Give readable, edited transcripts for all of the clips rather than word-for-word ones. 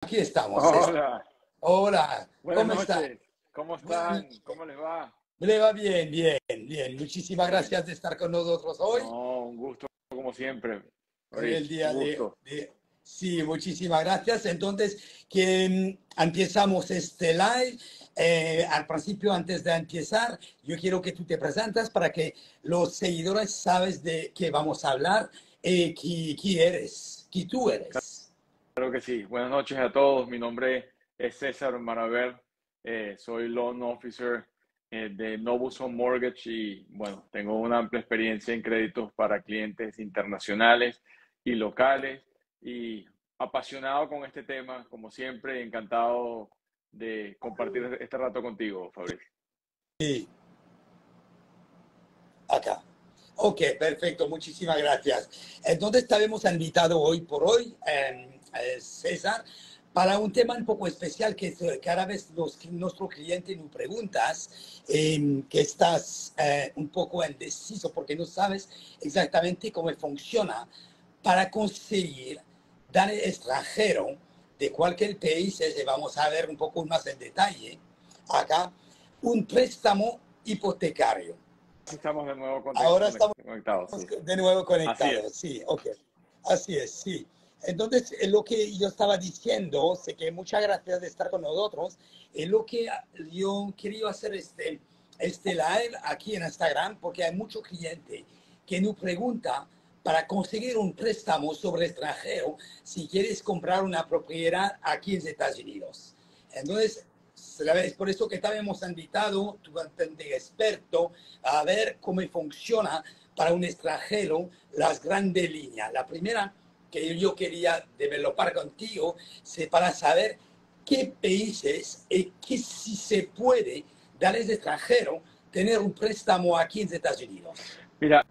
Aquí estamos. Hola, Hola, buenas ¿cómo está? noches. ¿Cómo Buenas están? noches. ¿Cómo les va? Le va bien, bien, bien. Qué Muchísimas bueno. gracias de estar con nosotros hoy No, un gusto como siempre. en el Rich, un día gusto. Sí, muchísimas gracias. Entonces, que empezamos este live. Al principio, antes de empezar, yo quiero que tú te presentas para que los seguidores sabes de qué vamos a hablar, quién eres, quién tú eres. Claro que sí. Buenas noches a todos. Mi nombre es César Maraver. Soy Loan Officer de Novus Home Mortgage y bueno, tengo una amplia experiencia en créditos para clientes internacionales y locales y apasionado con este tema, como siempre, encantado de compartir este rato contigo, Fabricio. Sí, acá. Ok, perfecto, muchísimas gracias. Entonces, te hemos invitado hoy por hoy, César, para un tema un poco especial que cada vez nuestro cliente nos preguntas, que estás un poco indeciso porque no sabes exactamente cómo funciona para conseguir dar al extranjero de cualquier país, vamos a ver un poco más en detalle acá, un préstamo hipotecario. Estamos de nuevo Ahora estamos conectados, sí. de nuevo Así conectados, es. sí, ok. Así es, sí. Entonces, lo que yo estaba diciendo, sé que muchas gracias de estar con nosotros, es lo que yo quería hacer este live aquí en Instagram, porque hay muchos clientes que nos preguntan para conseguir un préstamo sobre el extranjero si quieres comprar una propiedad aquí en Estados Unidos. Entonces, es por eso que te hemos invitado, tu experto, a ver cómo funciona para un extranjero las grandes líneas. La primera que yo quería developar contigo es para saber qué países y qué si se puede dar al extranjero tener un préstamo aquí en Estados Unidos. Mira,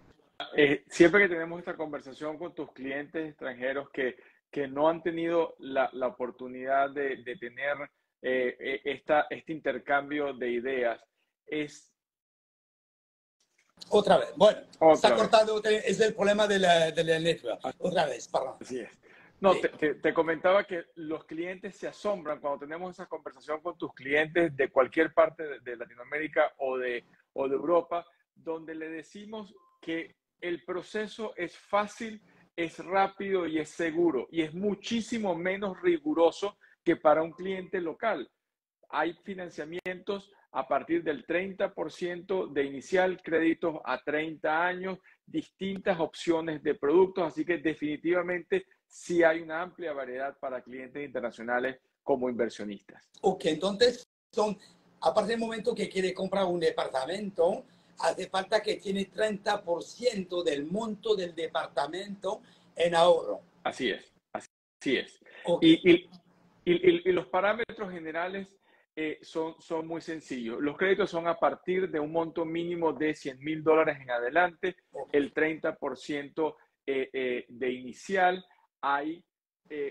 siempre que tenemos esta conversación con tus clientes extranjeros que no han tenido la oportunidad de tener este intercambio de ideas, es Otra vez, bueno, se ha otra vez. cortado, es el problema de la network. Otra vez, perdón. Así es. No, Sí. te comentaba que los clientes se asombran cuando tenemos esa conversación con tus clientes de cualquier parte de Latinoamérica o de Europa, donde le decimos que el proceso es fácil, es rápido y es seguro y es muchísimo menos riguroso que para un cliente local. Hay financiamientos a partir del 30% de inicial, créditos a 30 años, distintas opciones de productos, así que definitivamente sí hay una amplia variedad para clientes internacionales como inversionistas. Ok, entonces son, a partir del momento que quiere comprar un departamento, hace falta que tiene 30% del monto del departamento en ahorro. Así es, así es. Ok, Y, y, y los parámetros generales son muy sencillos. Los créditos son a partir de un monto mínimo de $100,000 en adelante, ok. el 30% de inicial.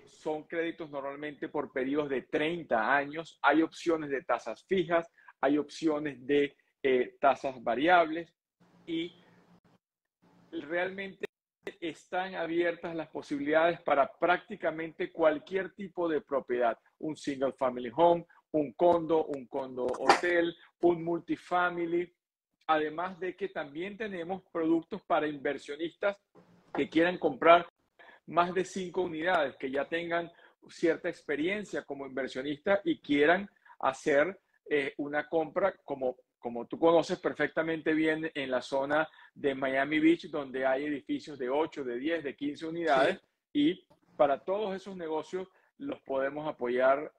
Son créditos normalmente por periodos de 30 años. Hay opciones de tasas fijas, hay opciones de tasas variables y realmente están abiertas las posibilidades para prácticamente cualquier tipo de propiedad, un single family home, un condo hotel, un multifamily, además de que también tenemos productos para inversionistas que quieran comprar más de 5 unidades, que ya tengan cierta experiencia como inversionista y quieran hacer una compra como tú conoces perfectamente bien en la zona de Miami Beach, donde hay edificios de 8, de 10, de 15 Sí, unidades y para todos esos negocios los podemos apoyar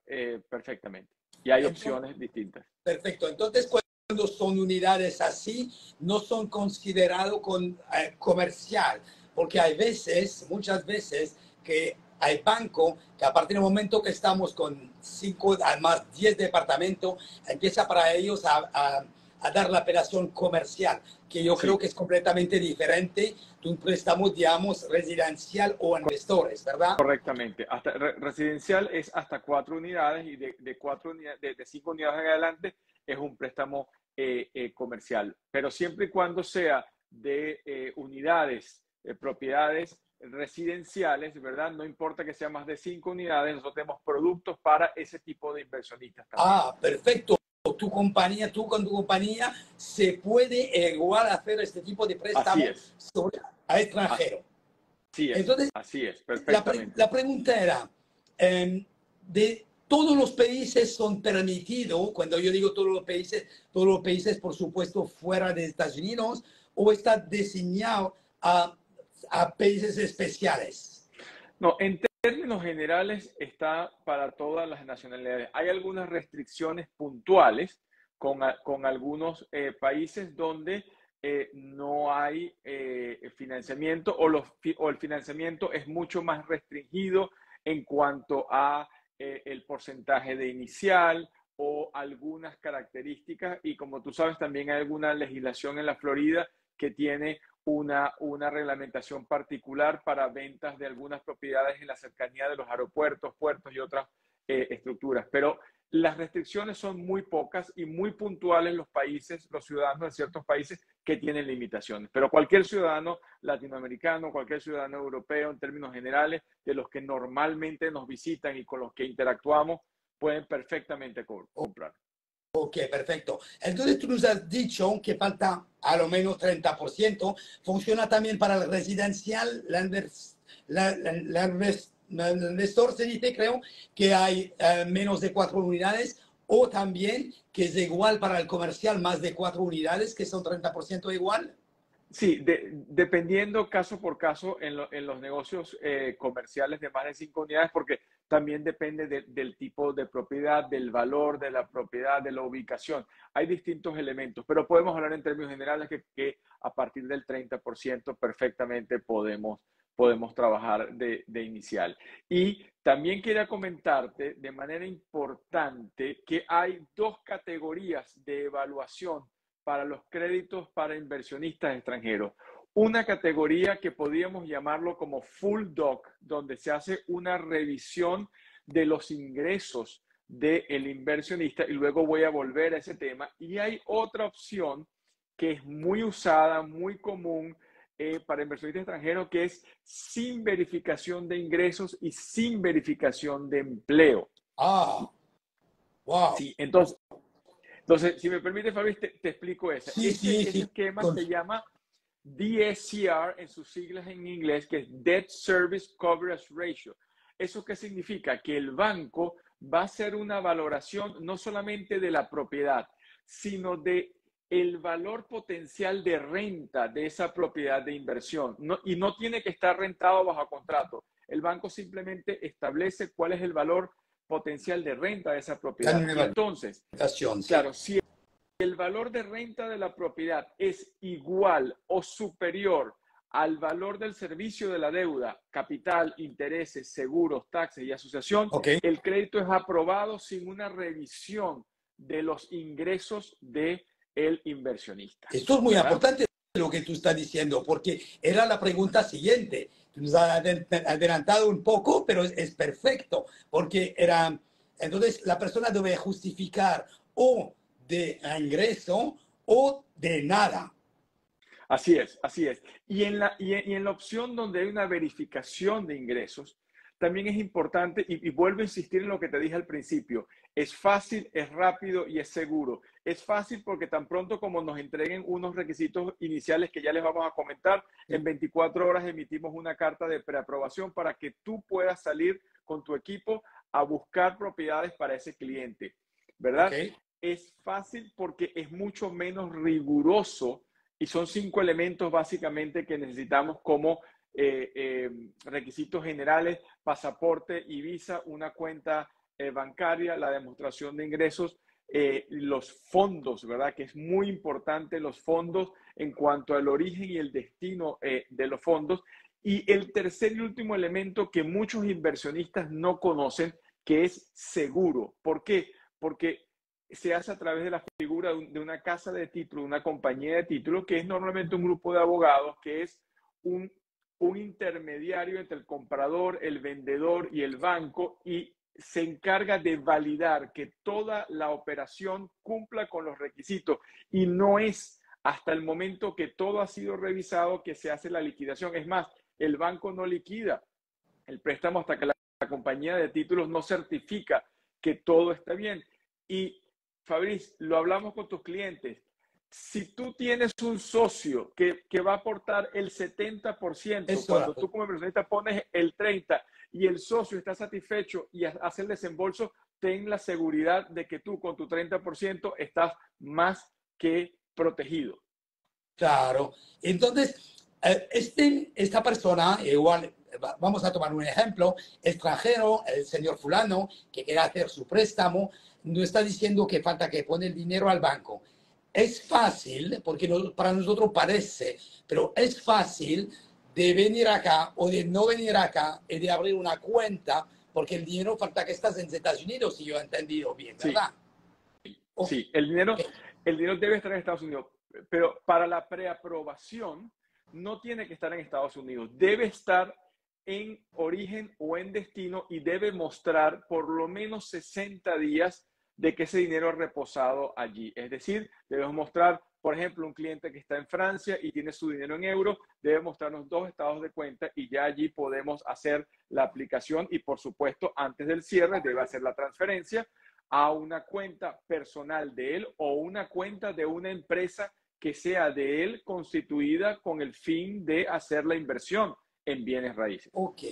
perfectamente. Y hay entonces, opciones distintas. perfecto. Entonces, cuando son unidades así, no son considerados con comercial, porque hay veces, muchas veces, que hay banco que a partir del momento que estamos con 5, además 10 departamentos, empieza para ellos a dar la operación comercial, que yo creo Sí, que es completamente diferente de un préstamo, digamos, residencial o a inversores, ¿verdad? correctamente. Hasta residencial es hasta 4 unidades y de 5 unidades en adelante es un préstamo comercial. Pero siempre y cuando sea de unidades, propiedades residenciales, ¿verdad? No importa que sea más de 5 unidades, nosotros tenemos productos para ese tipo de inversionistas también. Ah, perfecto. Tu compañía, tú con tu compañía, se puede igual hacer este tipo de Así préstamo es, a extranjero. Entonces, así es, la perfectamente. pregunta era, de todos los países son permitidos, cuando yo digo todos los países, por supuesto, fuera de Estados Unidos, o está diseñado a países especiales. No, en términos generales está para todas las nacionalidades. Hay algunas restricciones puntuales con algunos países donde no hay financiamiento o el financiamiento es mucho más restringido en cuanto a el porcentaje de inicial o algunas características. Y como tú sabes, también hay alguna legislación en la Florida que tiene una reglamentación particular para ventas de algunas propiedades en la cercanía de los aeropuertos, puertos y otras estructuras. Pero las restricciones son muy pocas y muy puntuales los países, los ciudadanos de ciertos países que tienen limitaciones. Pero cualquier ciudadano latinoamericano, cualquier ciudadano europeo, en términos generales, de los que normalmente nos visitan y con los que interactuamos, pueden perfectamente comprar. Ok, perfecto. Entonces tú nos has dicho que falta a lo menos 30%. ¿Funciona también para el residencial? El investor se dice, creo, que hay menos de 4 unidades, o también que es igual para el comercial, más de 4 unidades, que son 30% igual. Sí, dependiendo caso por caso en los negocios comerciales de más de 5 unidades, porque también depende del tipo de propiedad, del valor de la propiedad, de la ubicación. Hay distintos elementos, pero podemos hablar en términos generales que a partir del 30% perfectamente podemos trabajar de inicial. Y también quería comentarte de manera importante que hay dos categorías de evaluación para los créditos para inversionistas extranjeros. Una categoría que podríamos llamarlo como full doc, donde se hace una revisión de los ingresos del inversionista, y luego voy a volver a ese tema. Y hay otra opción que es muy usada, muy común para inversionistas extranjeros, que es sin verificación de ingresos y sin verificación de empleo. Ah, wow. Sí, entonces, si me permite, Fabi, te explico esa. Sí, sí, Ese sí. esquema se llama DSCR en sus siglas en inglés, que es Debt Service Coverage Ratio. ¿Eso qué significa? Que el banco va a hacer una valoración no solamente de la propiedad, sino de el valor potencial de renta de esa propiedad de inversión. Y no tiene que estar rentado bajo contrato. El banco simplemente establece cuál es el valor potencial de renta de esa Dan propiedad. una Y entonces, evaluación, sí. claro, si el valor de renta de la propiedad es igual o superior al valor del servicio de la deuda, capital, intereses, seguros, taxes y asociación, Ok. el crédito es aprobado sin una revisión de los ingresos del inversionista, Esto es muy ¿verdad? importante lo que tú estás diciendo, porque era la pregunta siguiente. Tú nos has adelantado un poco, pero es perfecto, porque era, entonces la persona debe justificar o de ingreso o de nada. Así es, así es. Y en la opción donde hay una verificación de ingresos, también es importante, y vuelvo a insistir en lo que te dije al principio, es fácil, es rápido y es seguro. Es fácil porque tan pronto como nos entreguen unos requisitos iniciales que ya les vamos a comentar, en 24 horas emitimos una carta de preaprobación para que tú puedas salir con tu equipo a buscar propiedades para ese cliente, Ok. ¿verdad? Es fácil porque es mucho menos riguroso y son 5 elementos básicamente que necesitamos como requisitos generales: pasaporte y visa, una cuenta bancaria, la demostración de ingresos, los fondos, ¿verdad? Que es muy importante los fondos en cuanto al origen y el destino de los fondos. Y el tercer y último elemento que muchos inversionistas no conocen, que es seguro. ¿Por qué? Porque se hace a través de la figura de una casa de título, una compañía de título, que es normalmente un grupo de abogados, que es un, un intermediario entre el comprador, el vendedor y el banco, y se encarga de validar que toda la operación cumpla con los requisitos, y no es hasta el momento que todo ha sido revisado que se hace la liquidación. Es más, el banco no liquida el préstamo hasta que la compañía de títulos no certifica que todo está bien. Y Fabriz, lo hablamos con tus clientes. Si tú tienes un socio que va a aportar el 70%, Eso, cuando tú como inversionista pones el 30% y el socio está satisfecho y hace el desembolso, ten la seguridad de que tú con tu 30% estás más que protegido. claro. Entonces, esta persona, igual, vamos a tomar un ejemplo, extranjero, el señor fulano, que quiere hacer su préstamo, no está diciendo que falta que pone el dinero al banco. Es fácil, porque para nosotros parece, pero es fácil de venir acá o de no venir acá y de abrir una cuenta, porque el dinero falta que estás en Estados Unidos, si yo he entendido bien, Sí, ¿verdad? Ok. sí, el dinero debe estar en Estados Unidos, pero para la preaprobación no tiene que estar en Estados Unidos, debe estar en origen o en destino y debe mostrar por lo menos 60 días de que ese dinero ha reposado allí. Es decir, debemos mostrar, por ejemplo, un cliente que está en Francia y tiene su dinero en euros, debe mostrarnos 2 estados de cuenta y ya allí podemos hacer la aplicación y, por supuesto, antes del cierre debe hacer la transferencia a una cuenta personal de él o una cuenta de una empresa que sea de él constituida con el fin de hacer la inversión en bienes raíces. Ok,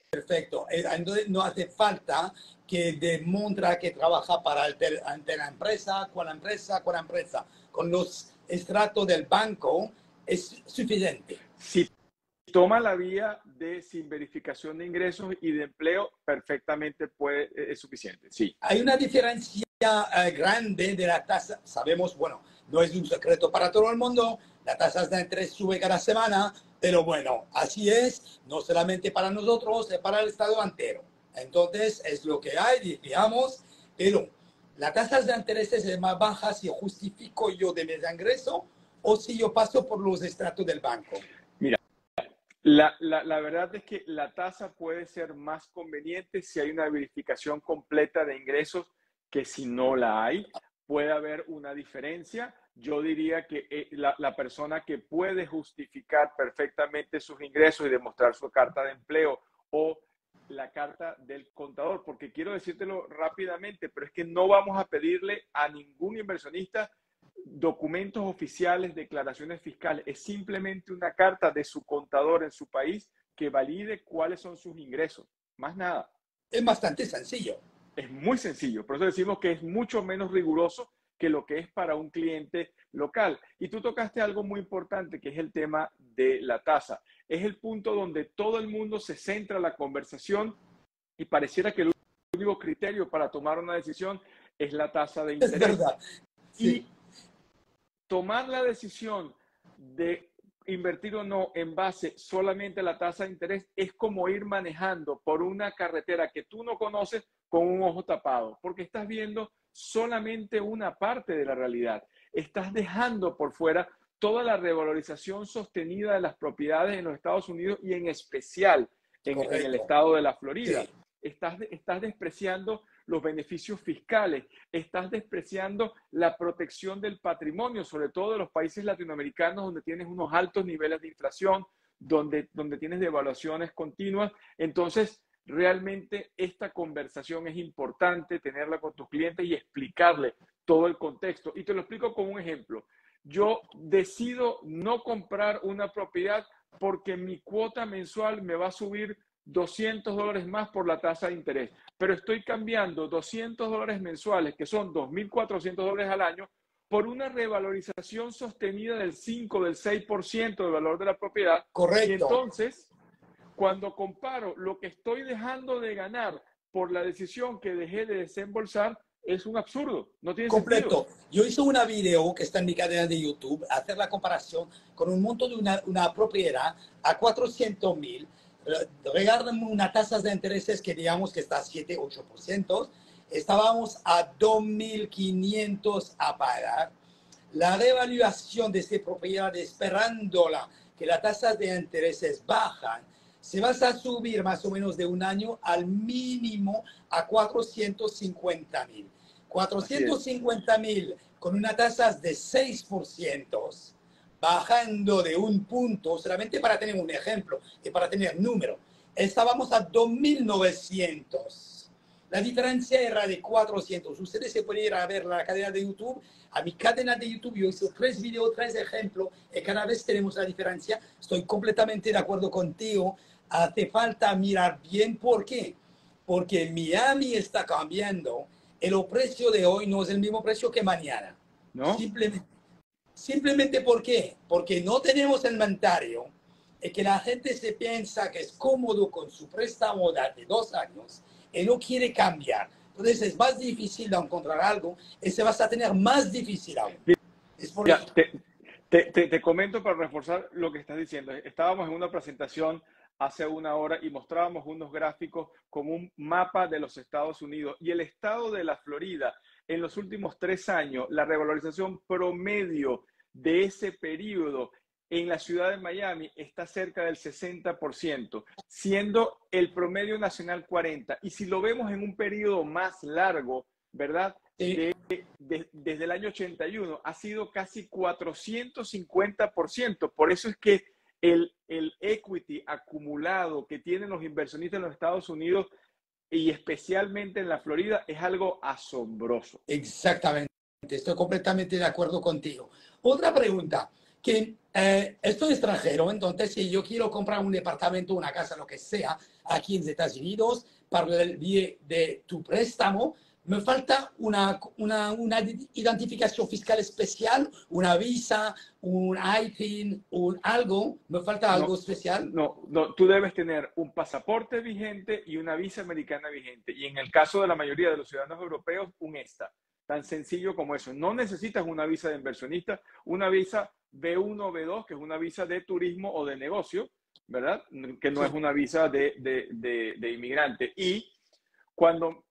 perfecto. Entonces no hace falta que demuestre que trabaja para ante la empresa, con la empresa, con la empresa. Con los estratos del banco es suficiente. Si toma la vía de sin verificación de ingresos y de empleo, perfectamente es suficiente. Sí. Hay una diferencia grande de la tasa. Sabemos, bueno, no es un secreto para todo el mundo, la tasa de interés sube cada semana, pero bueno, así es, no solamente para nosotros, es para el Estado entero. Entonces, es lo que hay, digamos, pero la tasa de interés es más baja si justifico yo de mi ingreso o si yo paso por los estratos del banco. Mira, la verdad es que la tasa puede ser más conveniente si hay una verificación completa de ingresos que si no la hay. Puede haber una diferencia. Yo diría que la persona que puede justificar perfectamente sus ingresos y demostrar su carta de empleo o la carta del contador, porque quiero decírtelo rápidamente, pero es que no vamos a pedirle a ningún inversionista documentos oficiales, declaraciones fiscales. Es simplemente una carta de su contador en su país que valide cuáles son sus ingresos. Más nada. Es bastante sencillo. Es muy sencillo. Por eso decimos que es mucho menos riguroso que lo que es para un cliente local. Y tú tocaste algo muy importante, que es el tema de la tasa. Es el punto donde todo el mundo se centra la conversación y pareciera que el único criterio para tomar una decisión es la tasa de interés. Es verdad. Sí. Y tomar la decisión de invertir o no en base solamente a la tasa de interés es como ir manejando por una carretera que tú no conoces con un ojo tapado, porque estás viendo solamente una parte de la realidad. Estás dejando por fuera toda la revalorización sostenida de las propiedades en los Estados Unidos y en especial en el estado de la Florida. Sí. Estás despreciando los beneficios fiscales, estás despreciando la protección del patrimonio, sobre todo de los países latinoamericanos donde tienes unos altos niveles de inflación, donde tienes devaluaciones continuas. Entonces, realmente esta conversación es importante tenerla con tus clientes y explicarle todo el contexto. Y te lo explico con un ejemplo. Yo decido no comprar una propiedad porque mi cuota mensual me va a subir $200 más por la tasa de interés, pero estoy cambiando $200 mensuales, que son $2.400 al año, por una revalorización sostenida del 5, del 6% del valor de la propiedad. Correcto. Y entonces, cuando comparo lo que estoy dejando de ganar por la decisión que dejé de desembolsar, es un absurdo, no tiene completo. sentido. Yo hice una video que está en mi cadena de YouTube, hacer la comparación con un monto de una propiedad a 400,000, regalan una tasa de intereses que digamos que está a 7-8%, estábamos a 2.500 a pagar. La revaluación de esta propiedad, esperándola que las tasas de intereses bajan, se va a subir más o menos de un año al mínimo a 450,000. 450,000 con una tasa de 6%, bajando de un punto, solamente para tener un ejemplo y para tener número, estábamos a 2.900. La diferencia era de 400. Ustedes se pueden ir a ver la cadena de YouTube. A mi cadena de YouTube yo hice 3 videos, 3 ejemplos y cada vez tenemos la diferencia. Estoy completamente de acuerdo contigo. Hace falta mirar bien por qué. Porque Miami está cambiando y el precio de hoy no es el mismo precio que mañana. ¿no? Simplemente ¿por qué? Porque no tenemos el inventario y que la gente se piensa que es cómodo con su préstamo de 2 años y no quiere cambiar. Entonces es más difícil de encontrar algo y se va a tener más difícil aún. Es por Ya, eso. te comento para reforzar lo que estás diciendo. Estábamos en una presentación hace una hora y mostrábamos unos gráficos con un mapa de los Estados Unidos y el estado de la Florida en los últimos 3 años, la revalorización promedio de ese periodo en la ciudad de Miami está cerca del 60%, siendo el promedio nacional 40%. Y si lo vemos en un periodo más largo, ¿verdad? Sí, Desde el año 81 ha sido casi 450%. Por eso es que el equity acumulado que tienen los inversionistas en los Estados Unidos y especialmente en la Florida es algo asombroso. exactamente. Estoy completamente de acuerdo contigo. Otra pregunta, que estoy extranjero, entonces si yo quiero comprar un departamento, una casa, lo que sea, aquí en Estados Unidos, para el bien de tu préstamo, me falta una identificación fiscal especial, una visa, un ITIN, un algo, me falta algo No, especial. no, tú debes tener un pasaporte vigente y una visa americana vigente. Y en el caso de la mayoría de los ciudadanos europeos, un ESTA. Tan sencillo como eso. No necesitas una visa de inversionista, una visa B1 o B2, que es una visa de turismo o de negocio, ¿verdad? Que no es Sí, una visa de inmigrante. Y cuando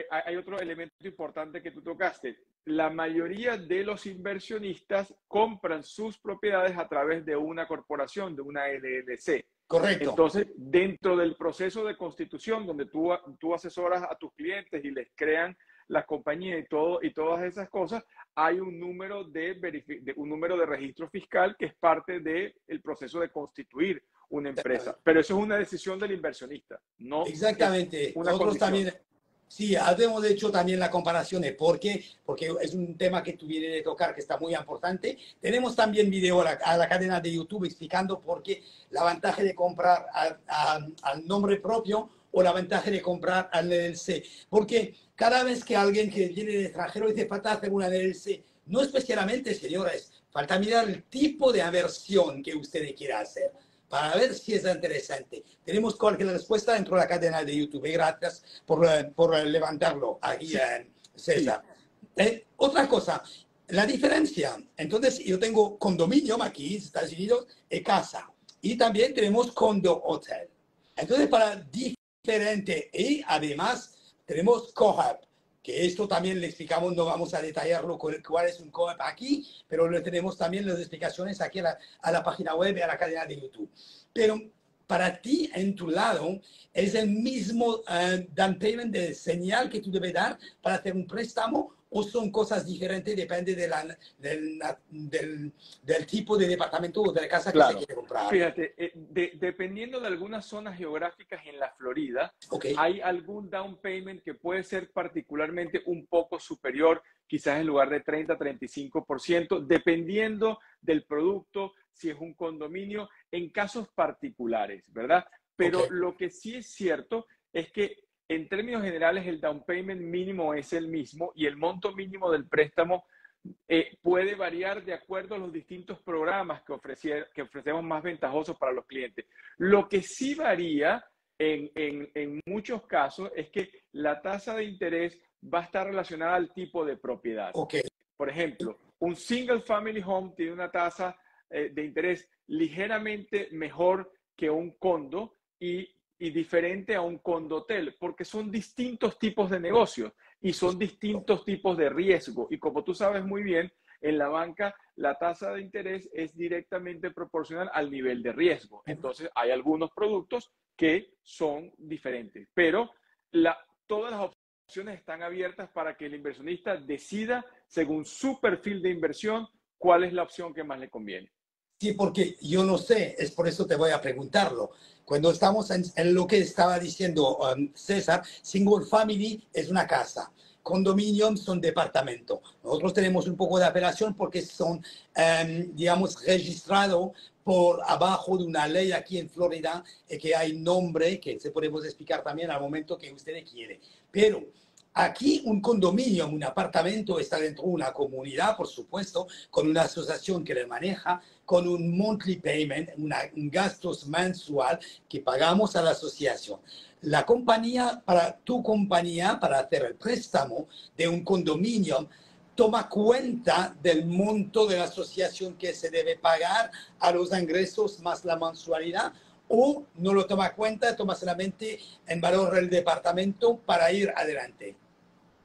hay otro elemento importante que tú tocaste, la mayoría de los inversionistas compran sus propiedades a través de una corporación, de una LLC. correcto. Entonces, dentro del proceso de constitución, donde tú asesoras a tus clientes y les crean la compañía y todas esas cosas, hay un número un número de registro fiscal que es parte del proceso de constituir una empresa. Pero eso es una decisión del inversionista, no es Exactamente. una Nosotros condición. también, sí, habíamos hecho también la comparación de por qué, porque es un tema que tú vienes de tocar que está muy importante. Tenemos también video a la cadena de YouTube explicando por qué la ventaja de comprar al nombre propio o la ventaja de comprar al LLC. Porque cada vez que alguien que viene de extranjero dice falta hacer una LLC, no especialmente, señores, falta mirar el tipo de inversión que usted quiera hacer para ver si es interesante. Tenemos cualquier respuesta dentro de la cadena de YouTube. Gracias por levantarlo aquí, Sí, César. Otra cosa, la diferencia. Entonces, yo tengo condominio aquí en Estados Unidos y casa. Y también tenemos condo hotel. Entonces, para diferente. Y además, tenemos co-op, que esto también le explicamos, no vamos a detallarlo cuál es un co-op aquí, pero le tenemos también las explicaciones aquí a la página web y a la cadena de YouTube. Pero para ti, en tu lado, es el mismo down payment de señal que tú debes dar para hacer un préstamo o son cosas diferentes, depende del tipo de departamento o de la casa que se claro. quiere comprar. Fíjate, dependiendo de algunas zonas geográficas en la Florida, Ok, hay algún down payment que puede ser particularmente un poco superior, quizás en lugar de 30-35%, dependiendo del producto, si es un condominio, en casos particulares, ¿verdad? ok, Pero lo que sí es cierto es que en términos generales el down payment mínimo es el mismo y el monto mínimo del préstamo puede variar de acuerdo a los distintos programas que ofrecemos más ventajosos para los clientes. Lo que sí varía en muchos casos es que la tasa de interés va a estar relacionada al tipo de propiedad. ok. Por ejemplo, un single family home tiene una tasa de interés ligeramente mejor que un condo y diferente a un condotel, porque son distintos tipos de negocios y son distintos tipos de riesgo. Y como tú sabes muy bien, en la banca la tasa de interés es directamente proporcional al nivel de riesgo. Entonces, hay algunos productos que son diferentes, pero todas las opciones están abiertas para que el inversionista decida, según su perfil de inversión, cuál es la opción que más le conviene. Sí, porque yo no sé, es por eso te voy a preguntarlo. Cuando estamos en lo que estaba diciendo César, single family es una casa, condominium son departamento. Nosotros tenemos un poco de apelación porque son, digamos, registrados por abajo de una ley aquí en Florida que hay nombre que se podemos explicar también al momento que usted quiere. Pero aquí un condominio, un apartamento está dentro de una comunidad, por supuesto, con una asociación que le maneja, con un monthly payment, un gastos mensual que pagamos a la asociación. La compañía, para tu compañía, para hacer el préstamo de un condominio, toma cuenta del monto de la asociación que se debe pagar a los ingresos más la mensualidad, o no lo toma cuenta, toma solamente en valor del departamento para ir adelante.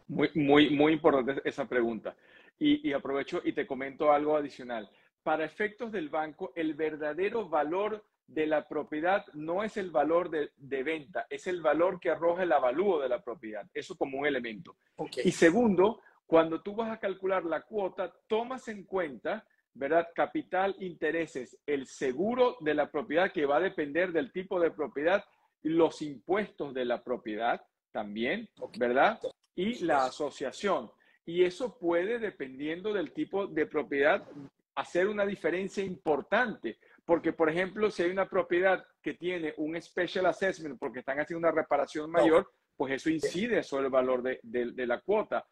Muy importante esa pregunta. Y aprovecho y te comento algo adicional. Para efectos del banco, el verdadero valor de la propiedad no es el valor de venta, es el valor que arroja el avalúo de la propiedad. Eso como un elemento. Okay. Y segundo, cuando tú vas a calcular la cuota, tomas en cuenta, ¿verdad? Capital, intereses, el seguro de la propiedad que va a depender del tipo de propiedad, los impuestos de la propiedad también, ¿verdad? Y la asociación. Y eso puede, dependiendo del tipo de propiedad, hacer una diferencia importante. Porque, por ejemplo, si hay una propiedad que tiene un special assessment porque están haciendo una reparación mayor, pues eso incide sobre el valor de la cuota.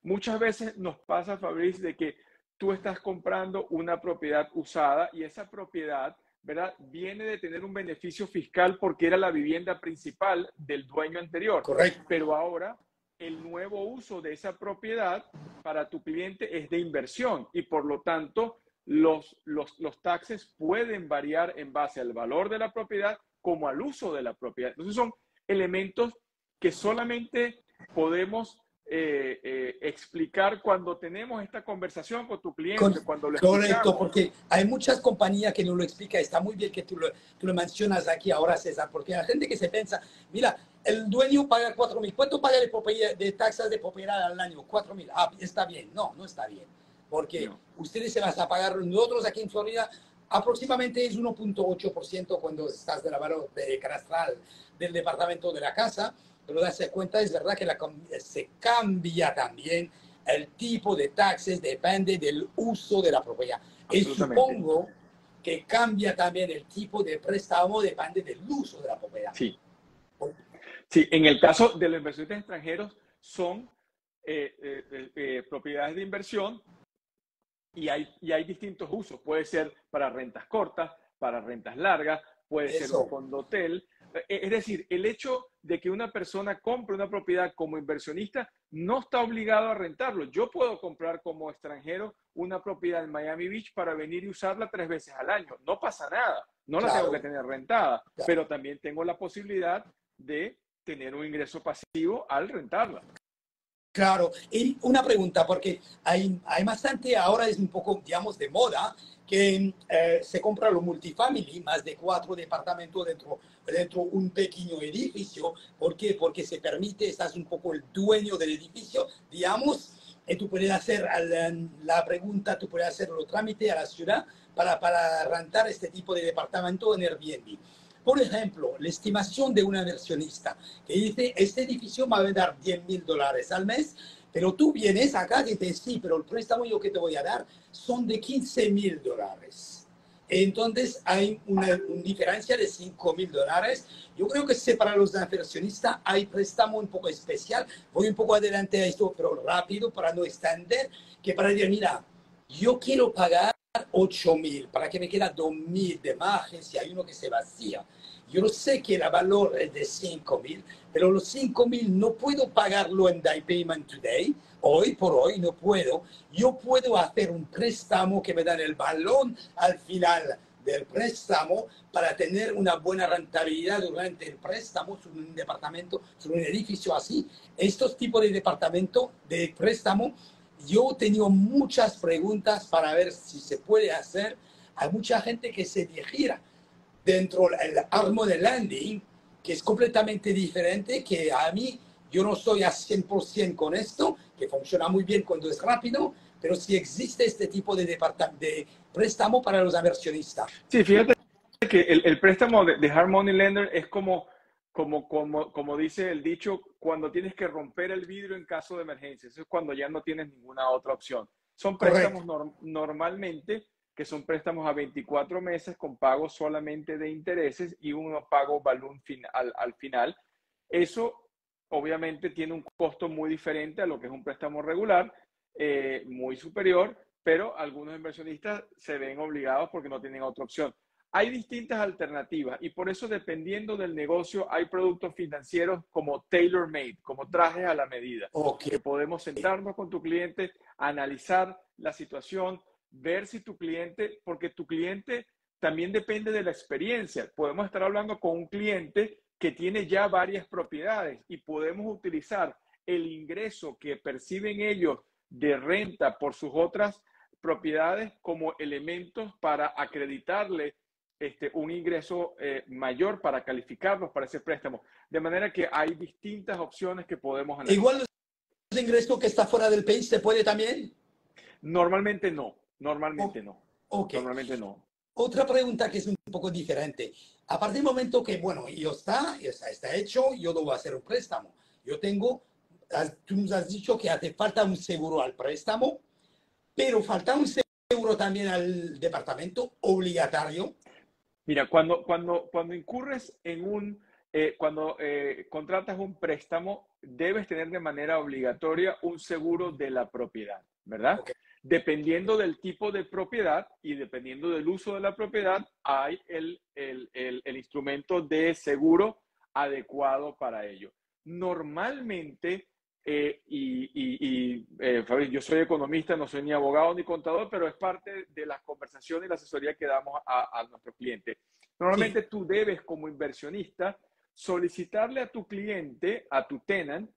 Muchas veces nos pasa, Fabrice, de que tú estás comprando una propiedad usada y esa propiedad, ¿verdad?, viene de tener un beneficio fiscal porque era la vivienda principal del dueño anterior. Correcto. Pero ahora el nuevo uso de esa propiedad para tu cliente es de inversión y por lo tanto los taxes pueden variar en base al valor de la propiedad como al uso de la propiedad. Entonces son elementos que solamente podemos explicar cuando tenemos esta conversación con tu cliente, cuando lo explicamos. Correcto, porque hay muchas compañías que no lo explican. Está muy bien que tú lo mencionas aquí ahora, César, porque la gente que se piensa, mira, el dueño paga 4,000. ¿Cuánto paga de taxas de propiedad al año? 4,000. Ah, está bien. No, no está bien. Porque ustedes se van a pagar, nosotros aquí en Florida, aproximadamente es 1,8% cuando estás de la valor de cadastral del departamento de la casa. Pero darse cuenta, es verdad que se cambia también el tipo de taxes, depende del uso de la propiedad. Y supongo que cambia también el tipo de préstamo, depende del uso de la propiedad. Sí. Sí, en el caso de los inversionistas extranjeros son propiedades de inversión y hay distintos usos. Puede ser para rentas cortas, para rentas largas, puede ser un condotel. Es decir, el hecho de que una persona compre una propiedad como inversionista no está obligado a rentarlo. Yo puedo comprar como extranjero una propiedad en Miami Beach para venir y usarla 3 veces al año. No pasa nada. No la tengo que tener rentada, pero también tengo la posibilidad de tener un ingreso pasivo al rentarla. Claro, y una pregunta, porque hay bastante, ahora es un poco, digamos, de moda, que se compra lo multifamily, más de 4 departamentos dentro de un pequeño edificio. ¿Por qué? Porque se permite, estás un poco el dueño del edificio, digamos, y tú puedes hacer la pregunta, tú puedes hacer los trámites a la ciudad para rentar este tipo de departamento en Airbnb. Por ejemplo, la estimación de un inversionista que dice, este edificio me va a dar $10,000 al mes, pero tú vienes acá y dices, sí, pero el préstamo yo que te voy a dar son de $15,000. Entonces hay una diferencia de $5,000. Yo creo que para los inversionistas hay préstamo un poco especial. Voy un poco adelante a esto, pero rápido para no extender, que para decir, mira, yo quiero pagar 8,000 para que me queda 2,000 de margen si hay uno que se vacía. Yo no sé que el valor es de 5,000, pero los 5,000 no puedo pagarlo en down payment today. Hoy por hoy no puedo. Yo puedo hacer un préstamo que me dan el balón al final del préstamo para tener una buena rentabilidad durante el préstamo sobre un departamento, sobre un edificio así. Estos tipos de departamento, de préstamo, yo he tenido muchas preguntas para ver si se puede hacer. Hay mucha gente que se gira dentro del armo de lending, que es completamente diferente, que a mí yo no estoy a 100% con esto, que funciona muy bien cuando es rápido, pero si existe este tipo de préstamo para los inversionistas. Sí, fíjate que el préstamo de Hard Money Lender es como dice el dicho, cuando tienes que romper el vidrio en caso de emergencia. Eso es cuando ya no tienes ninguna otra opción. Son Correcto. préstamos normalmente que son préstamos a 24 meses con pagos solamente de intereses y un pago balloon al final. Eso obviamente tiene un costo muy diferente a lo que es un préstamo regular, muy superior, pero algunos inversionistas se ven obligados porque no tienen otra opción. Hay distintas alternativas y por eso, dependiendo del negocio, hay productos financieros como tailor-made, como trajes a la medida, Ok. que podemos sentarnos con tu cliente, analizar la situación, ver si tu cliente, porque tu cliente también depende de la experiencia. Podemos estar hablando con un cliente que tiene ya varias propiedades y podemos utilizar el ingreso que perciben ellos de renta por sus otras propiedades como elementos para acreditarle un ingreso mayor para calificarlos para ese préstamo. De manera que hay distintas opciones que podemos analizar. Igual los ingresos que está fuera del país se puede también. Normalmente no, O- normalmente no, ok. normalmente no. Otra pregunta que es un poco diferente. A partir del momento que, bueno, está hecho, yo lo voy a hacer un préstamo. Yo tengo, tú nos has dicho que hace falta un seguro al préstamo, pero falta un seguro también al departamento obligatorio. Mira, cuando incurres en cuando contratas un préstamo, debes tener de manera obligatoria un seguro de la propiedad, ¿verdad? Ok. Dependiendo del tipo de propiedad y dependiendo del uso de la propiedad, hay el instrumento de seguro adecuado para ello. Normalmente, Fabriz, yo soy economista, no soy ni abogado ni contador, pero es parte de las conversaciones y la asesoría que damos a nuestros clientes. Sí. Normalmente tú debes, como inversionista, solicitarle a tu cliente, a tu tenant,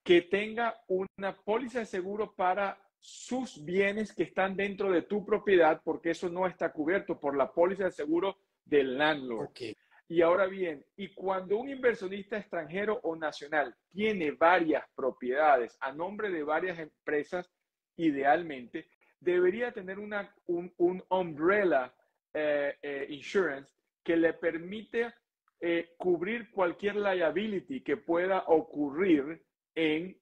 que tenga una póliza de seguro para sus bienes que están dentro de tu propiedad, porque eso no está cubierto por la póliza de seguro del landlord. Ok. Y ahora bien, y cuando un inversionista extranjero o nacional tiene varias propiedades a nombre de varias empresas, idealmente, debería tener un umbrella insurance que le permite cubrir cualquier liability que pueda ocurrir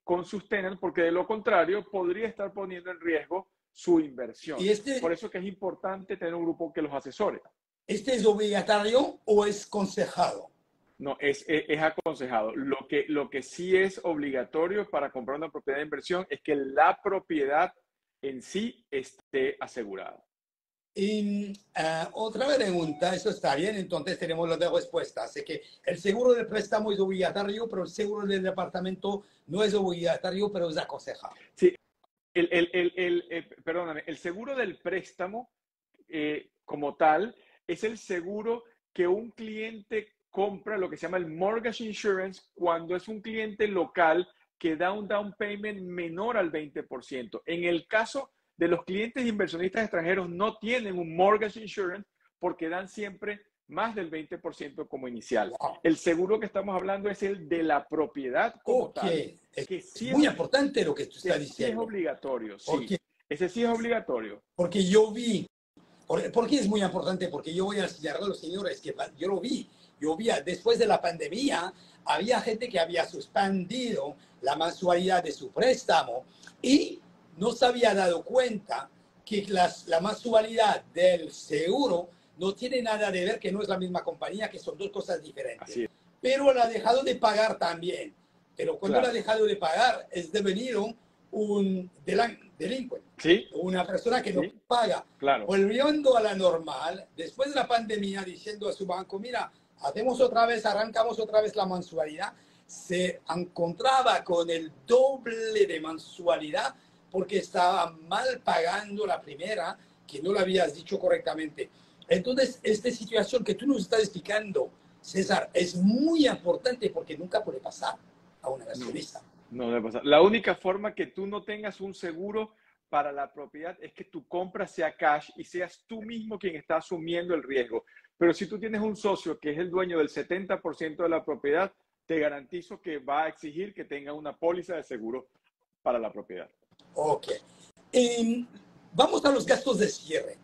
con sus tenants, porque de lo contrario podría estar poniendo en riesgo su inversión. ¿Y Por eso que es importante tener un grupo que los asesore. este es obligatorio o es aconsejado? No, es aconsejado. Lo que sí es obligatorio para comprar una propiedad de inversión es que la propiedad en sí esté asegurada. Y otra pregunta, eso está bien, entonces tenemos las dos respuestas. Así que el seguro de préstamo es obligatorio, pero el seguro del departamento no es obligatorio, pero es aconsejado. Sí, perdóname, el seguro del préstamo como tal es el seguro que un cliente compra, lo que se llama el mortgage insurance, cuando es un cliente local que da un down payment menor al 20%. En el caso de los clientes inversionistas extranjeros, no tienen un mortgage insurance porque dan siempre más del 20% como inicial. Wow. El seguro que estamos hablando es el de la propiedad como Ok, tal, que es sí muy importante lo que tú que estás sí es diciendo, obligatorio, sí. porque, Ese sí es obligatorio. porque yo vi, ¿por qué es muy importante? Porque yo voy a enseñar a los señores que yo lo vi, después de la pandemia, había gente que había suspendido la mensualidad de su préstamo y no se había dado cuenta que la mensualidad del seguro no tiene nada de ver, que no es la misma compañía, que son dos cosas diferentes. Así es, Pero la ha dejado de pagar también. Pero cuando la ha claro. dejado de pagar es devenido un delincuente, Sí, una persona que no sí, paga. claro. Volviendo a la normal, después de la pandemia, diciendo a su banco, mira, hacemos otra vez, arrancamos otra vez la mensualidad, se encontraba con el doble de mensualidad porque estaba mal pagando la primera, que no lo habías dicho correctamente. Entonces, esta situación que tú nos estás explicando, César, es muy importante porque nunca puede pasar a un No, inversionista. no debe pasar. La única forma que tú no tengas un seguro para la propiedad es que tu compra sea cash y seas tú mismo quien está asumiendo el riesgo. Pero si tú tienes un socio que es el dueño del 70% de la propiedad, te garantizo que va a exigir que tenga una póliza de seguro para la propiedad. Ok. Vamos a los gastos de cierre.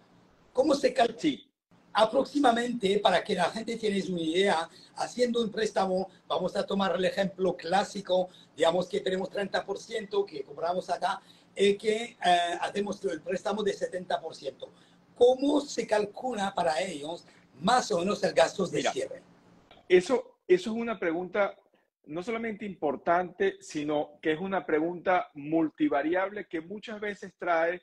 ¿Cómo se calcula? Sí. Aproximadamente, para que la gente tenga una idea, haciendo un préstamo, vamos a tomar el ejemplo clásico, digamos que tenemos 30% que cobramos acá, que hacemos el préstamo de 70%. ¿Cómo se calcula para ellos más o menos el gasto de Mira, cierre? Eso es una pregunta no solamente importante, sino que es una pregunta multivariable que muchas veces trae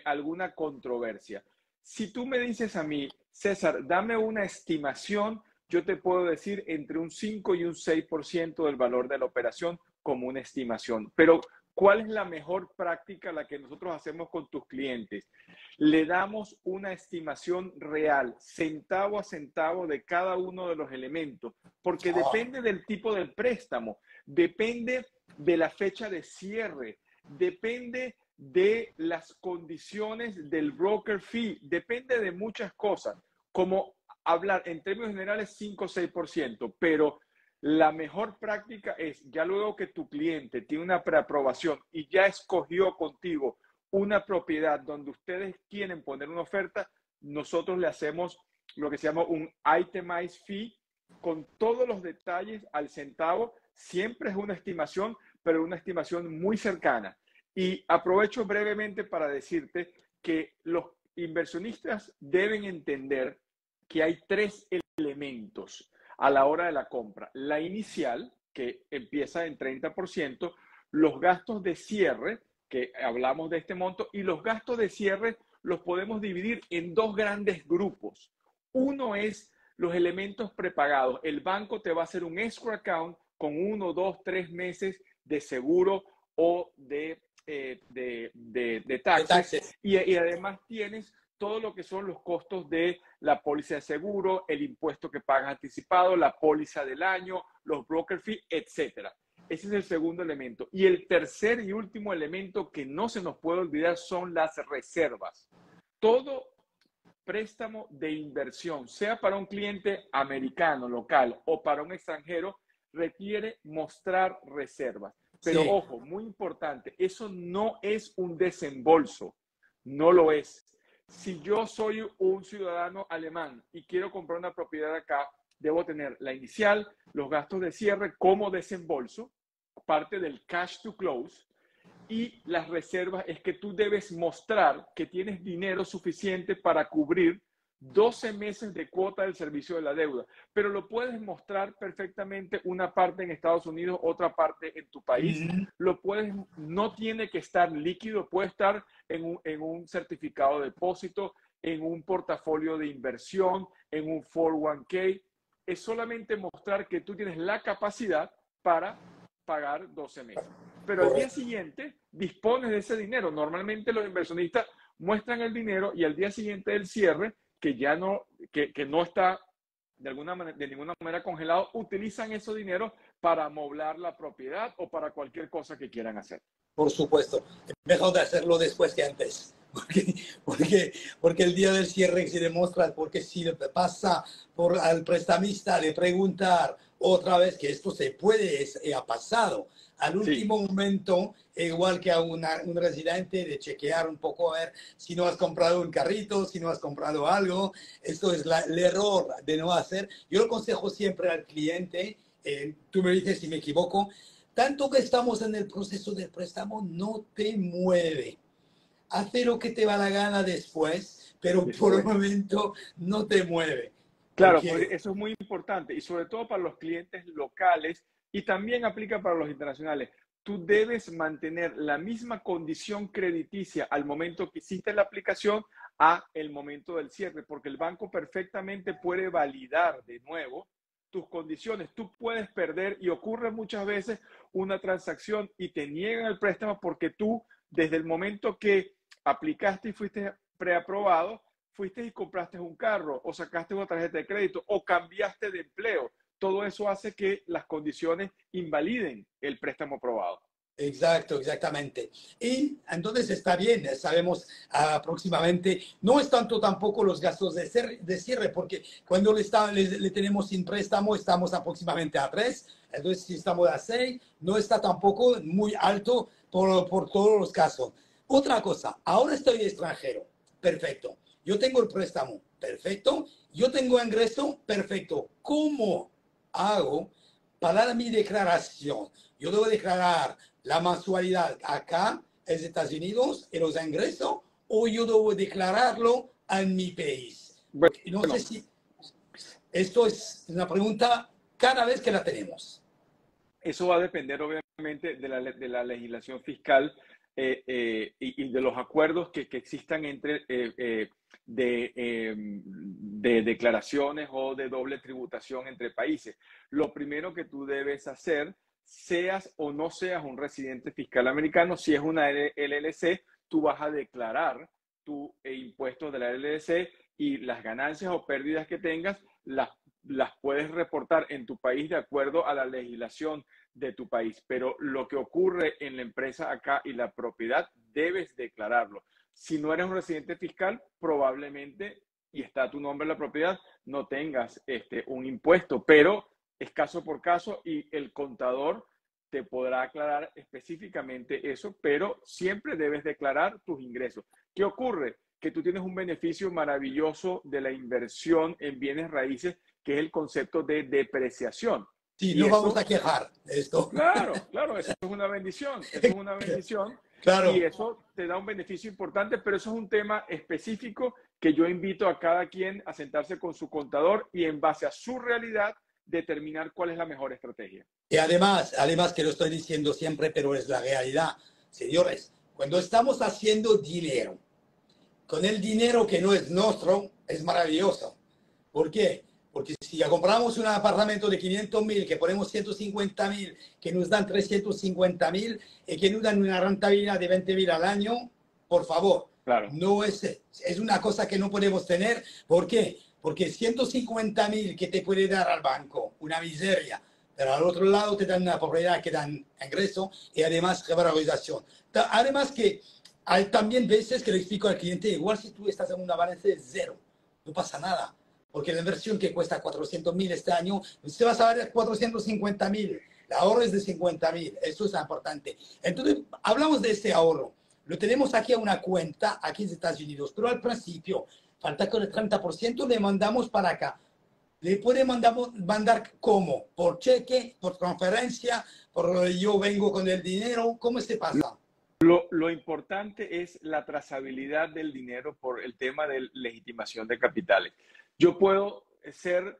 alguna controversia. Si tú me dices a mí, César, dame una estimación, yo te puedo decir entre un 5 y un 6% del valor de la operación como una estimación. Pero, ¿cuál es la mejor práctica la que nosotros hacemos con tus clientes? Le damos una estimación real, centavo a centavo de cada uno de los elementos, porque depende del tipo del préstamo, depende de la fecha de cierre, depende de las condiciones del broker fee, depende de muchas cosas, como hablar en términos generales 5 o 6%, pero la mejor práctica es, ya luego que tu cliente tiene una preaprobación y ya escogió contigo una propiedad donde ustedes quieren poner una oferta, nosotros le hacemos lo que se llama un itemized fee con todos los detalles al centavo. Siempre es una estimación, pero una estimación muy cercana. Y aprovecho brevemente para decirte que los inversionistas deben entender que hay tres elementos a la hora de la compra. La inicial, que empieza en 30%, los gastos de cierre, que hablamos de este monto, y los gastos de cierre los podemos dividir en dos grandes grupos. Uno es los elementos prepagados. El banco te va a hacer un escrow account con 1, 2, 3 meses de seguro o de taxes. Y además tienes todo lo que son los costos de la póliza de seguro, el impuesto que pagas anticipado, la póliza del año, los broker fees, etcétera. Ese es el segundo elemento. Y el tercer y último elemento que no se nos puede olvidar son las reservas. Todo préstamo de inversión, sea para un cliente americano, local o para un extranjero, requiere mostrar reservas. Pero sí, ojo, muy importante, eso no es un desembolso, no lo es. Si yo soy un ciudadano alemán y quiero comprar una propiedad acá, debo tener la inicial, los gastos de cierre como desembolso, parte del cash to close, y las reservas es que tú debes mostrar que tienes dinero suficiente para cubrir 12 meses de cuota del servicio de la deuda, pero lo puedes mostrar perfectamente una parte en Estados Unidos, otra parte en tu país. Lo puedes, no tiene que estar líquido, puede estar en un certificado de depósito, en un portafolio de inversión, en un 401k. Es solamente mostrar que tú tienes la capacidad para pagar 12 meses. Pero al día siguiente dispones de ese dinero. Normalmente los inversionistas muestran el dinero y al día siguiente del cierre, que ya no, que no está de ninguna manera congelado, utilizan ese dinero para amoblar la propiedad o para cualquier cosa que quieran hacer. Por supuesto, es mejor de hacerlo después que antes, porque el día del cierre se demuestra, porque si le pasa por al prestamista de preguntar otra vez que esto se puede, ha pasado al último momento, igual que a un residente, de chequear un poco a ver si no has comprado un carrito, si no has comprado algo. Esto es el error de no hacer. Yo lo aconsejo siempre al cliente, tú me dices si me equivoco, tanto que estamos en el proceso del préstamo, no te mueve. Hace lo que te va la gana después, pero por el momento no te mueve. Claro, porque eso es muy importante y sobre todo para los clientes locales y también aplica para los internacionales. Tú debes mantener la misma condición crediticia al momento que hiciste la aplicación a el momento del cierre, porque el banco perfectamente puede validar de nuevo tus condiciones. Tú puedes perder y ocurre muchas veces una transacción y te niegan el préstamo porque tú, desde el momento que aplicaste y fuiste preaprobado, fuiste y compraste un carro o sacaste una tarjeta de crédito o cambiaste de empleo. Todo eso hace que las condiciones invaliden el préstamo aprobado. Exacto, exactamente. Y entonces está bien, sabemos aproximadamente, no es tanto tampoco los gastos de cierre, porque cuando le tenemos sin préstamo estamos aproximadamente a 3, entonces si estamos a 6, no está tampoco muy alto por todos los casos. Otra cosa, ahora estoy extranjero, perfecto. Yo tengo el préstamo, perfecto. Yo tengo ingreso, perfecto. ¿Cómo hago para mi declaración? Yo debo declarar la mensualidad acá en Estados Unidos y los ingresos, o yo debo declararlo en mi país. Porque no sé Bueno, si esto es una pregunta cada vez que la tenemos. eso va a depender obviamente de la legislación fiscal y de los acuerdos que existan entre de declaraciones o de doble tributación entre países. Lo primero que tú debes hacer, seas o no seas un residente fiscal americano, si es una LLC, tú vas a declarar tu impuestos de la LLC y las ganancias o pérdidas que tengas las puedes reportar en tu país de acuerdo a la legislación de tu país, pero lo que ocurre en la empresa acá y la propiedad debes declararlo. Si no eres un residente fiscal, probablemente, y está tu nombre en la propiedad, no tengas un impuesto, pero es caso por caso y el contador te podrá aclarar específicamente eso, pero siempre debes declarar tus ingresos. ¿Qué ocurre? Que tú tienes un beneficio maravilloso de la inversión en bienes raíces, que es el concepto de depreciación. Sí, Y no vamos eso a quejar de esto. claro, claro, eso es una bendición, eso es una bendición y Claro. eso te da un beneficio importante, pero eso es un tema específico que yo invito a cada quien a sentarse con su contador y en base a su realidad determinar cuál es la mejor estrategia. Y además que lo estoy diciendo siempre, pero es la realidad. Señores, cuando estamos haciendo dinero, con el dinero que no es nuestro, es maravilloso. ¿Por qué? Porque si ya compramos un apartamento de 500.000, que ponemos 150.000, que nos dan 350.000 y que nos dan una rentabilidad de 20.000 al año, por favor, Claro, no es una cosa que no podemos tener. ¿Por qué? Porque 150.000 que te puede dar al banco, una miseria, pero al otro lado te dan una propiedad que dan ingreso y además revalorización. Además que hay también veces que le explico al cliente, igual si tú estás en una balance de cero, no pasa nada, porque la inversión que cuesta 400.000 este año, usted va a saber 450.000, el ahorro es de 50.000, eso es importante. Entonces, hablamos de este ahorro, lo tenemos aquí a una cuenta, aquí en Estados Unidos, pero al principio, falta con el 30%, le mandamos para acá. Le puede mandar cómo, por cheque, por transferencia, por yo vengo con el dinero, ¿cómo se pasa? lo importante es la trazabilidad del dinero por el tema de legitimación de capitales. Yo puedo ser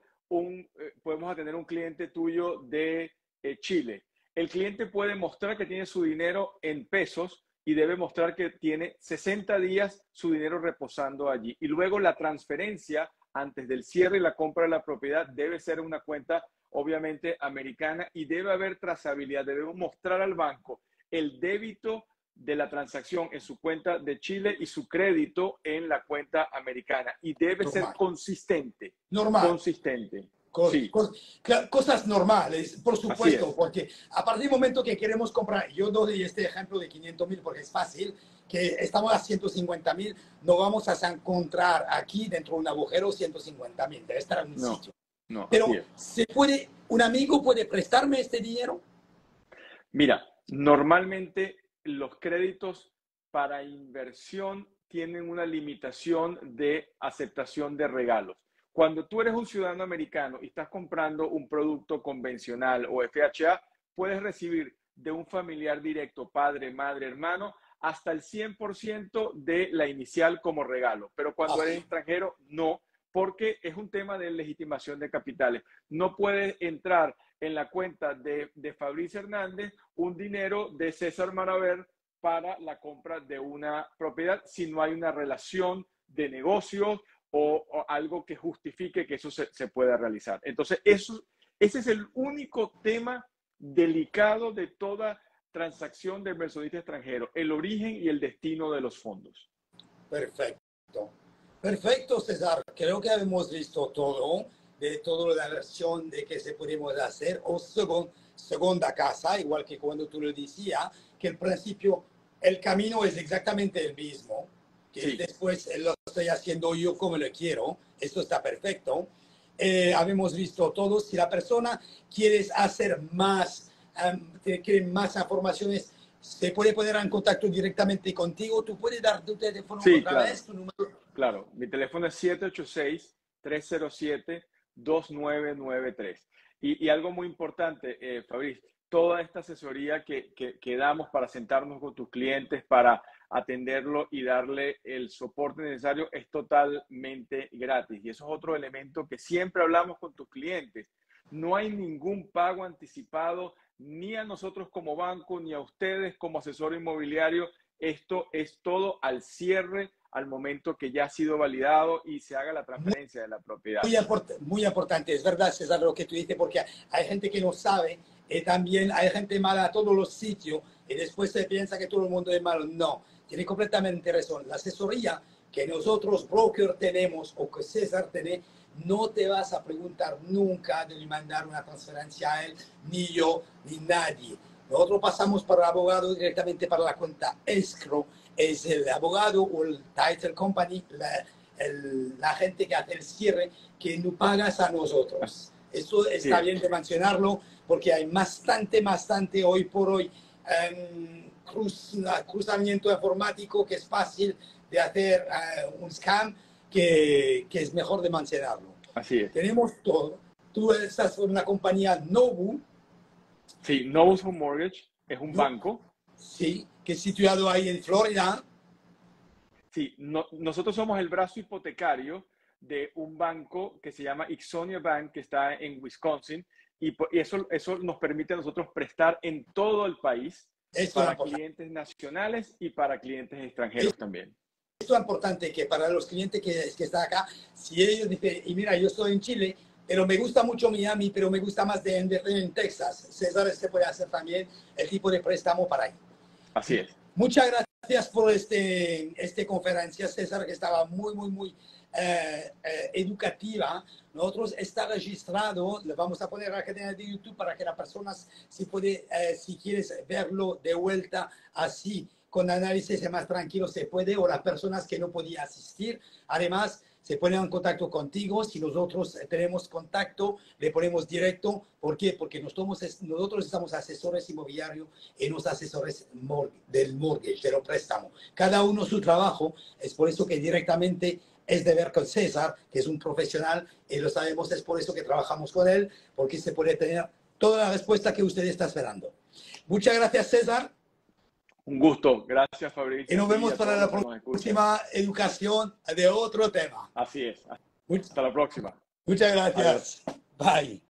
podemos tener un cliente tuyo de Chile. El cliente puede mostrar que tiene su dinero en pesos y debe mostrar que tiene 60 días su dinero reposando allí. Y luego la transferencia antes del cierre y la compra de la propiedad debe ser una cuenta obviamente americana y debe haber trazabilidad. Debemos mostrar al banco el débito de la transacción en su cuenta de Chile y su crédito en la cuenta americana. Y debe ser Normal. consistente. Normal. Consistente. Sí, Cosas normales, por así supuesto, es. porque a partir del momento que queremos comprar, yo doy este ejemplo de 500.000 porque es fácil, que estamos a 150.000, no vamos a encontrar aquí dentro de un agujero 150.000, debe estar en un No, sitio. no, así Pero, es. un amigo puede prestarme este dinero? Mira, normalmente los créditos para inversión tienen una limitación de aceptación de regalos. Cuando tú eres un ciudadano americano y estás comprando un producto convencional o FHA, puedes recibir de un familiar directo, padre, madre, hermano, hasta el 100% de la inicial como regalo. Pero Ah, cuando eres extranjero, no, porque es un tema de legitimación de capitales. No puedes entrar en la cuenta de Fabricio Hernández un dinero de César Maraver para la compra de una propiedad si no hay una relación de negocios o algo que justifique que eso se pueda realizar. Entonces, ese es el único tema delicado de toda transacción de inversionista extranjero, el origen y el destino de los fondos. perfecto. Perfecto, César. Creo que hemos visto todo, de toda la versión de que se podemos hacer, o segunda casa, igual que cuando tú lo decías, que al principio el camino es exactamente el mismo, que Sí. después lo estoy haciendo yo como lo quiero, esto está perfecto. Habemos visto todos, si la persona quiere hacer más, quiere más informaciones, se puede poner en contacto directamente contigo. Tú puedes dar tu teléfono Sí, otra claro. vez, tu número. Claro, mi teléfono es 786-307-2993. Y algo muy importante, Fabriz, toda esta asesoría que damos para sentarnos con tus clientes, para atenderlo y darle el soporte necesario es totalmente gratis. Y eso es otro elemento que siempre hablamos con tus clientes. No hay ningún pago anticipado ni a nosotros como banco, ni a ustedes como asesor inmobiliario. Esto es todo al cierre, al momento que ya ha sido validado y se haga la transferencia de la propiedad. Muy importante, es verdad, César, lo que tú dices, porque hay gente que no sabe, también hay gente mala a todos los sitios y después se piensa que todo el mundo es malo. No, tiene completamente razón. La asesoría que nosotros, broker, tenemos o que César tiene, no te vas a preguntar nunca de mandar una transferencia a él, ni yo, ni nadie. Nosotros pasamos para el abogado directamente para la cuenta escrow, es el abogado o el title company, la gente que hace el cierre, que no pagas a nosotros. Eso está bien de mencionarlo porque hay bastante hoy por hoy cruzamiento informático que es fácil de hacer un scam que es mejor de mencionarlo. Así es. Tenemos todo. Tú estás con una compañía Nobu. Sí, Novus Home Mortgage es un banco. Sí, que es situado ahí en Florida. Sí, nosotros somos el brazo hipotecario de un banco que se llama Ixonia Bank, que está en Wisconsin, y eso nos permite a nosotros prestar en todo el país para clientes nacionales y para clientes extranjeros también. Esto es importante que para los clientes que están acá, si ellos dicen, y mira, yo estoy en Chile, pero me gusta mucho Miami, pero me gusta más de invertir en Texas, César se puede hacer también el tipo de préstamo para ahí. Así es. Muchas gracias por esta conferencia, César, que estaba muy educativa. Nosotros está registrado, le vamos a poner a la cadena de YouTube para que las personas, si quieres verlo de vuelta así, con análisis más tranquilo, se puede, o las personas que no podían asistir. Además, se ponen en contacto contigo. Si nosotros tenemos contacto, le ponemos directo. ¿Por qué? Porque nosotros estamos asesores inmobiliarios y los asesores del mortgage, del préstamo. Cada uno su trabajo. Es por eso que directamente es de ver con César, que es un profesional, y lo sabemos, es por eso que trabajamos con él, porque se puede tener toda la respuesta que usted está esperando. Muchas gracias, César. Un gusto. Gracias, Fabricio. Y nos vemos para la próxima educación de otro tema. Así es. Hasta la próxima. Muchas gracias. Adiós. Bye.